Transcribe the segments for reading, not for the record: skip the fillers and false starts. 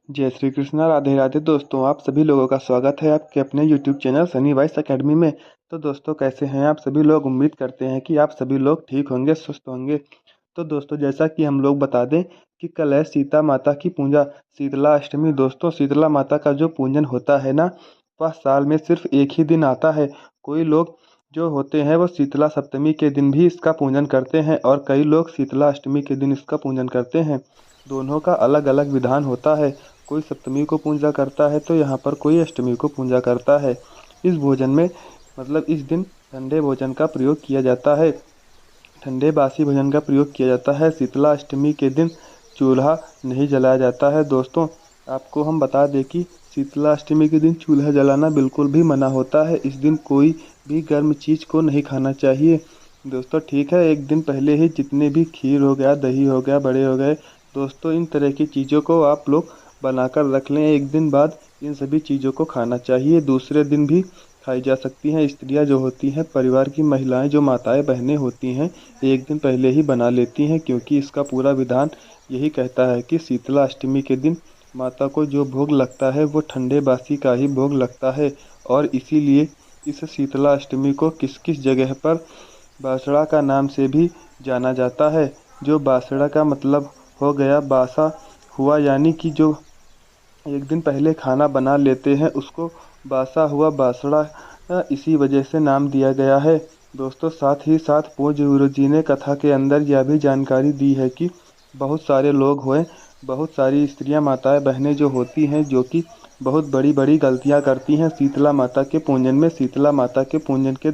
जय श्री कृष्णा, राधे राधे। दोस्तों, आप सभी लोगों का स्वागत है आपके अपने YouTube channel Sunny voice academy में। तो दोस्तों, कैसे हैं आप सभी लोग? उम्मीद करते हैं कि आप सभी लोग ठीक होंगे, स्वस्थ होंगे। तो दोस्तों, जैसा कि हम लोग बता दें कि कल है सीता माता की पूजा, शीतला अष्टमी। दोस्तों, शीतला माता का जो पूजन होता है ना, वह साल में सिर्फ एक ही दिन आता है। कोई लोग जो होते हैं वो शीतला सप्तमी के दिन भी इसका पूजन करते हैं और कई लोग शीतला अष्टमी के दिन इसका पूजन करते हैं। दोनों का अलग अलग विधान होता है। कोई सप्तमी को पूजा करता है तो यहाँ पर कोई अष्टमी को पूजा करता है। इस भोजन में मतलब इस दिन ठंडे भोजन का प्रयोग किया जाता है। ठंडे बासी भोजन का प्रयोग किया जाता है। शीतला अष्टमी के दिन चूल्हा नहीं जलाया जाता है। दोस्तों, आपको हम बता दें कि शीतला अष्टमी के दिन चूल्हा जलाना बिल्कुल भी मना होता है। इस दिन कोई भी गर्म चीज़ को नहीं खाना चाहिए। दोस्तों, ठीक है, एक दिन पहले ही जितने भी खीर हो गया, दही हो गया, बड़े हो गए, दोस्तों इन तरह की चीज़ों को आप लोग बनाकर रख लें। एक दिन बाद इन सभी चीज़ों को खाना चाहिए। दूसरे दिन भी खाई जा सकती हैं। स्त्रियां जो होती हैं, परिवार की महिलाएं जो माताएं बहनें होती हैं, एक दिन पहले ही बना लेती हैं, क्योंकि इसका पूरा विधान यही कहता है कि शीतला अष्टमी के दिन माता को जो भोग लगता है वो ठंडे बासी का ही भोग लगता है। और इसीलिए इस शीतला अष्टमी को किस किस जगह पर बासड़ा का नाम से भी जाना जाता है। जो बासड़ा का मतलब हो गया बासा हुआ, यानी कि जो एक दिन पहले खाना बना लेते हैं उसको बासा हुआ बासड़ा, इसी वजह से नाम दिया गया है। दोस्तों, साथ ही साथ पूज्य गुरु जी ने कथा के अंदर यह भी जानकारी दी है कि बहुत सारे लोग हुए, बहुत सारी स्त्रियां माताएं बहनें जो होती हैं, जो कि बहुत बड़ी बड़ी गलतियां करती हैं शीतला माता के पूजन में। शीतला माता के पूजन के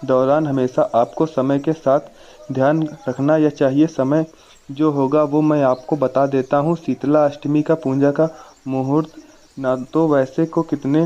दौरान हमेशा आपको समय के साथ ध्यान रखना यह चाहिए। समय जो होगा वो मैं आपको बता देता हूँ। शीतला अष्टमी का पूजा का मुहूर्त ना तो वैसे को कितने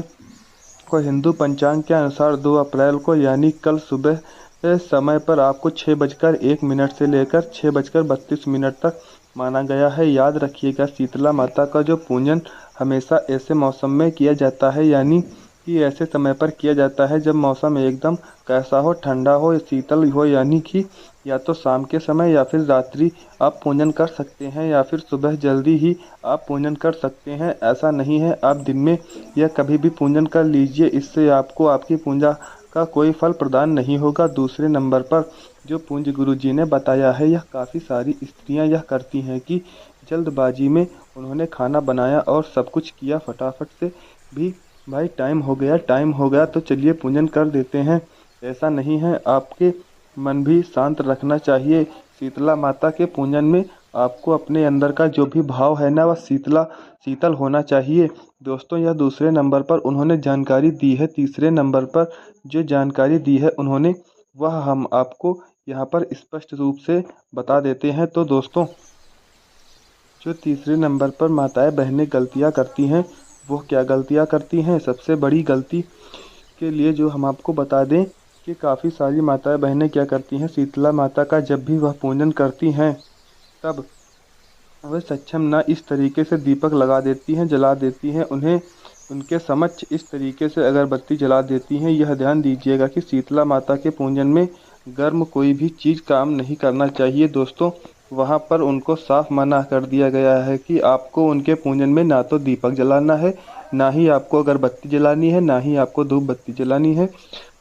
को हिंदू पंचांग के अनुसार 2 अप्रैल को यानी कल सुबह समय पर आपको 6:01 से लेकर 6:32 तक माना गया है। याद रखिएगा, शीतला माता का जो पूजन हमेशा ऐसे मौसम में किया जाता है, यानी कि ऐसे समय पर किया जाता है जब मौसम एकदम कैसा हो, ठंडा हो, शीतल हो, यानी कि या तो शाम के समय या फिर रात्रि आप पूजन कर सकते हैं, या फिर सुबह जल्दी ही आप पूजन कर सकते हैं। ऐसा नहीं है आप दिन में या कभी भी पूजन कर लीजिए, इससे आपको आपकी पूजा का कोई फल प्रदान नहीं होगा। दूसरे नंबर पर जो पूज्य गुरु जी ने बताया है, यह काफ़ी सारी स्त्रियां यह करती हैं कि जल्दबाजी में उन्होंने खाना बनाया और सब कुछ किया फटाफट से भी, भाई टाइम हो गया, टाइम हो गया तो चलिए पूजन कर देते हैं। ऐसा नहीं है, आपके मन भी शांत रखना चाहिए। शीतला माता के पूजन में आपको अपने अंदर का जो भी भाव है ना, वह शीतल होना चाहिए। दोस्तों, यह दूसरे नंबर पर उन्होंने जानकारी दी है। तीसरे नंबर पर जो जानकारी दी है उन्होंने, वह हम आपको यहाँ पर स्पष्ट रूप से बता देते हैं। तो दोस्तों, जो तीसरे नंबर पर माताएं बहनें गलतियाँ करती हैं, वो क्या गलतियाँ करती हैं? सबसे बड़ी गलती के लिए जो हम आपको बता दें कि काफ़ी सारी माताएं बहनें क्या करती हैं, शीतला माता का जब भी वह पूजन करती हैं तब वह सक्षम न इस तरीके से दीपक लगा देती हैं, जला देती हैं, उन्हें उनके समक्ष इस तरीके से अगरबत्ती जला देती हैं। यह ध्यान दीजिएगा कि शीतला माता के पूजन में गर्म कोई भी चीज़ काम नहीं करना चाहिए। दोस्तों, वहाँ पर उनको साफ मना कर दिया गया है कि आपको उनके पूजन में ना तो दीपक जलाना है, ना ही आपको अगरबत्ती जलानी है, ना ही आपको धूप बत्ती जलानी है।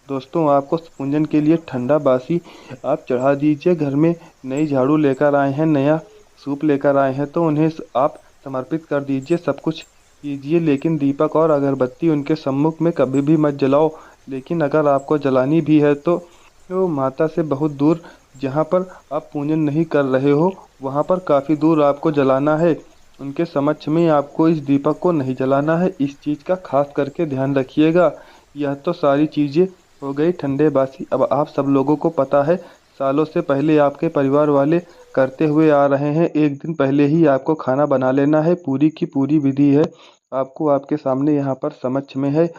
दोस्तों, आपको पूजन के लिए ठंडा बासी आप चढ़ा दीजिए। घर में नई झाड़ू लेकर आए हैं, नया सूप लेकर आए हैं, तो उन्हें आप समर्पित कर दीजिए, सब कुछ कीजिए, लेकिन दीपक और अगरबत्ती उनके सम्मुख में कभी भी मत जलाओ। लेकिन अगर आपको जलानी भी है तो माता से बहुत दूर, जहाँ पर आप पूजन नहीं कर रहे हो वहाँ पर काफ़ी दूर आपको जलाना है। उनके समक्ष में आपको इस दीपक को नहीं जलाना है। इस चीज़ का खास करके ध्यान रखिएगा। यह तो सारी चीज़ें हो गई ठंडे बासी। अब आप सब लोगों को पता है, सालों से पहले आपके परिवार वाले करते हुए आ रहे हैं। एक दिन पहले ही आपको खाना बना लेना है, पूरी की पूरी विधि है, आपको आपके सामने यहाँ पर समक्ष में है।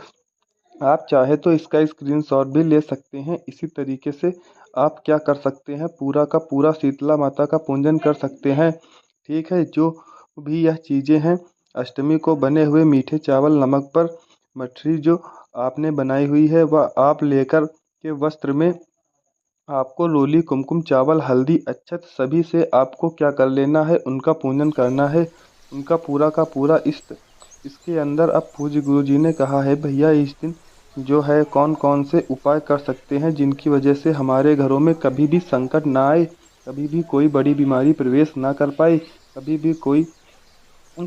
आप चाहे तो इसका स्क्रीनशॉट भी ले सकते हैं। इसी तरीके से आप क्या कर सकते हैं, पूरा का पूरा शीतला माता का पूजन कर सकते हैं। ठीक है, जो भी यह चीज़ें हैं, अष्टमी को बने हुए मीठे चावल, नमक पर मठरी जो आपने बनाई हुई है, वह आप लेकर के वस्त्र में आपको रोली, कुमकुम, चावल, हल्दी, अक्षत सभी से आपको क्या कर लेना है, उनका पूजन करना है। उनका पूरा का पूरा इसके अंदर। अब पूज्य गुरु जी ने कहा है भैया इस दिन जो है कौन कौन से उपाय कर सकते हैं जिनकी वजह से हमारे घरों में कभी भी संकट ना आए, कभी भी कोई बड़ी बीमारी प्रवेश ना कर पाए, कभी भी कोई,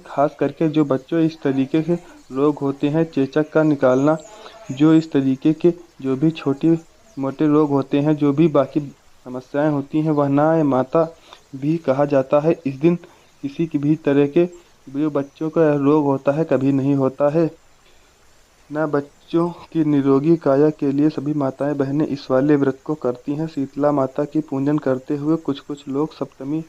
खास करके जो बच्चों इस तरीके के रोग होते हैं चेचक का निकालना, जो इस तरीके के जो भी छोटे मोटे रोग होते हैं, जो भी बाकी समस्याएं होती हैं वह ना आए। माता भी कहा जाता है इस दिन किसी की भी तरह के जो बच्चों का रोग होता है कभी नहीं होता है। न बच्चों की निरोगी काया के लिए सभी माताएं बहनें इस वाले व्रत को करती हैं। शीतला माता की पूजन करते हुए कुछ कुछ लोग सप्तमी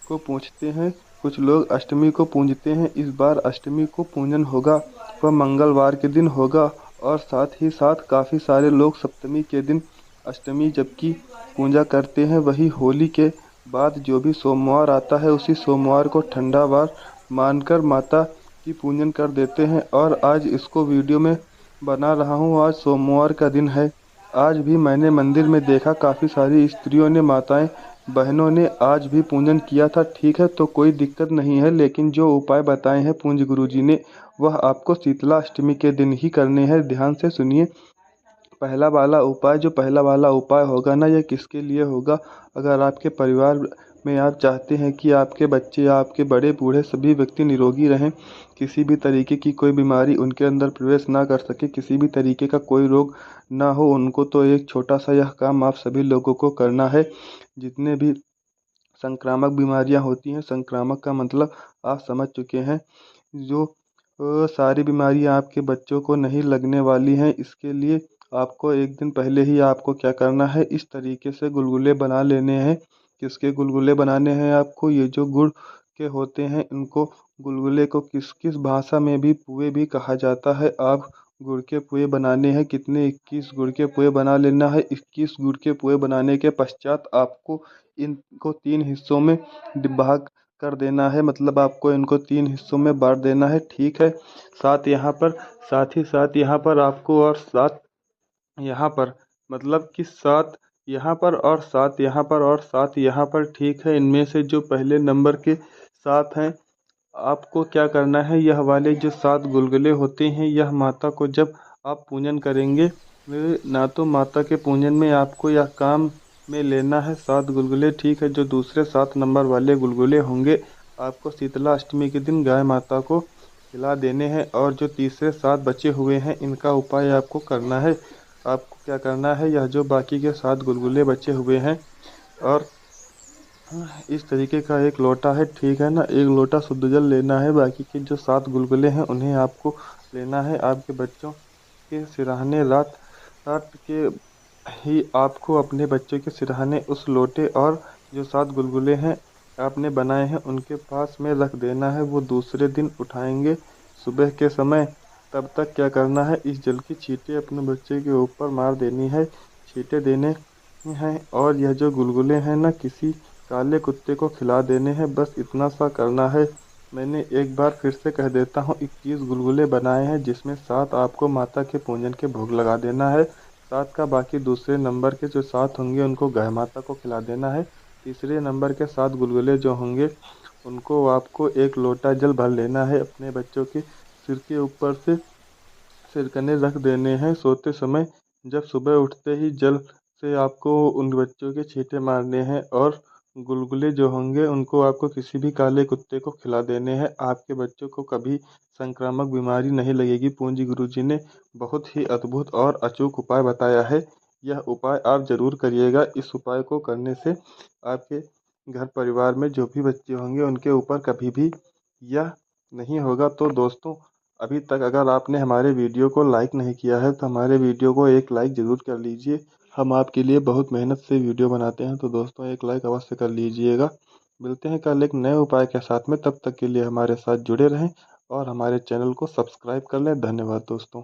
को पूजते हैं, कुछ लोग अष्टमी को पूजते हैं। इस बार अष्टमी को पूजन होगा, वह मंगलवार के दिन होगा, और साथ ही साथ काफ़ी सारे लोग सप्तमी के दिन अष्टमी जबकि पूजा करते हैं। वही होली के बाद जो भी सोमवार आता है उसी सोमवार को ठंडा वार मानकर माता की पूजन कर देते हैं। और आज इसको वीडियो में बना रहा हूँ, आज सोमवार का दिन है। आज भी मैंने मंदिर में देखा काफ़ी सारी स्त्रियों ने, माताएं बहनों ने आज भी पूजन किया था। ठीक है, तो कोई दिक्कत नहीं है, लेकिन जो उपाय बताए हैं पूज्य गुरु जी ने वह आपको शीतला अष्टमी के दिन ही करने हैं। ध्यान से सुनिए। पहला वाला उपाय होगा ना, यह किसके लिए होगा? अगर आपके परिवार में आप चाहते हैं कि आपके बच्चे, आपके बड़े बूढ़े सभी व्यक्ति निरोगी रहें, किसी भी तरीके की कोई बीमारी उनके अंदर प्रवेश ना कर सके, किसी भी तरीके का कोई रोग ना हो उनको, तो एक छोटा सा यह काम आप सभी लोगों को करना है। जितने भी संक्रामक बीमारियां होती हैं, संक्रामक का मतलब आप समझ चुके हैं, जो सारी बीमारियां आपके बच्चों को नहीं लगने वाली हैं। इसके लिए आपको एक दिन पहले ही आपको क्या करना है, इस तरीके से गुलगुले बना लेने हैं। किसके गुलगुले बनाने हैं आपको? ये जो गुड़ के होते हैं इनको, गुलगुले को किस किस भाषा में भी पुए भी कहा जाता है। आप गुड़ के पुए बनाने हैं, कितने? 21 गुड़ के पुए बना लेना है। 21 गुड़ के पुए बनाने के पश्चात आपको इनको 3 हिस्सों में भाग कर देना है, मतलब आपको इनको 3 हिस्सों में बांट देना है। ठीक है। साथ ही साथ यहाँ पर आपको, और साथ यहाँ पर, मतलब कि 7 यहाँ पर और 7 यहाँ पर और 7 यहाँ पर। ठीक है। इनमें से जो पहले नंबर के 7 हैं, आपको क्या करना है, यह वाले जो 7 गुलगुले होते हैं, यह माता को जब आप पूजन करेंगे, ना तो माता के पूजन में आपको यह काम में लेना है 7 गुलगुले। ठीक है। जो दूसरे 7 नंबर वाले गुलगुले होंगे आपको शीतला अष्टमी के दिन गाय माता को खिला देने हैं। और जो तीसरे 7 बचे हुए हैं इनका उपाय आपको करना है। आपको क्या करना है, यह जो बाकी के 7 गुलगुले बचे हुए हैं, और इस तरीके का एक लोटा है, ठीक है ना, एक लोटा शुद्ध जल लेना है। बाकी के जो 7 गुलगुले हैं उन्हें आपको लेना है। आपके बच्चों के सिरहाने रात रात के ही आपको अपने बच्चों के सिरहाने उस लोटे और जो 7 गुलगुले हैं आपने बनाए हैं उनके पास में रख देना है। वो दूसरे दिन उठाएंगे सुबह के समय। तब तक क्या करना है, इस जल की छींटे अपने बच्चे के ऊपर मार देनी है, छींटे देने हैं। और यह जो गुलगुले हैं ना, किसी काले कुत्ते को खिला देने हैं। बस इतना सा करना है। मैंने एक बार फिर से कह देता हूँ, 21 गुलगुले बनाए हैं जिसमें 7 आपको माता के पूजन के भोग लगा देना है। 7 का बाकी दूसरे नंबर के जो 7 होंगे उनको गाय माता को खिला देना है। तीसरे नंबर के 7 गुलगुले जो होंगे उनको आपको एक लोटा जल भर लेना है, अपने बच्चों के सिर के ऊपर से सिरकने रख देने हैं सोते समय। जब सुबह उठते ही जल से आपको उन बच्चों के छींटे मारने हैं, और गुलगुले जो होंगे उनको आपको किसी भी काले कुत्ते को खिला देने हैं। आपके बच्चों को कभी संक्रामक बीमारी नहीं लगेगी। पूंजी गुरु जी ने बहुत ही अद्भुत और अचूक उपाय बताया है। यह उपाय आप ज़रूर करिएगा। इस उपाय को करने से आपके घर परिवार में जो भी बच्चे होंगे उनके ऊपर कभी भी यह नहीं होगा। तो दोस्तों, अभी तक अगर आपने हमारे वीडियो को लाइक नहीं किया है तो हमारे वीडियो को एक लाइक ज़रूर कर लीजिए। हम आपके लिए बहुत मेहनत से वीडियो बनाते हैं, तो दोस्तों एक लाइक अवश्य कर लीजिएगा। मिलते हैं कल एक नए उपाय के साथ में, तब तक के लिए हमारे साथ जुड़े रहें और हमारे चैनल को सब्सक्राइब कर लें। धन्यवाद दोस्तों।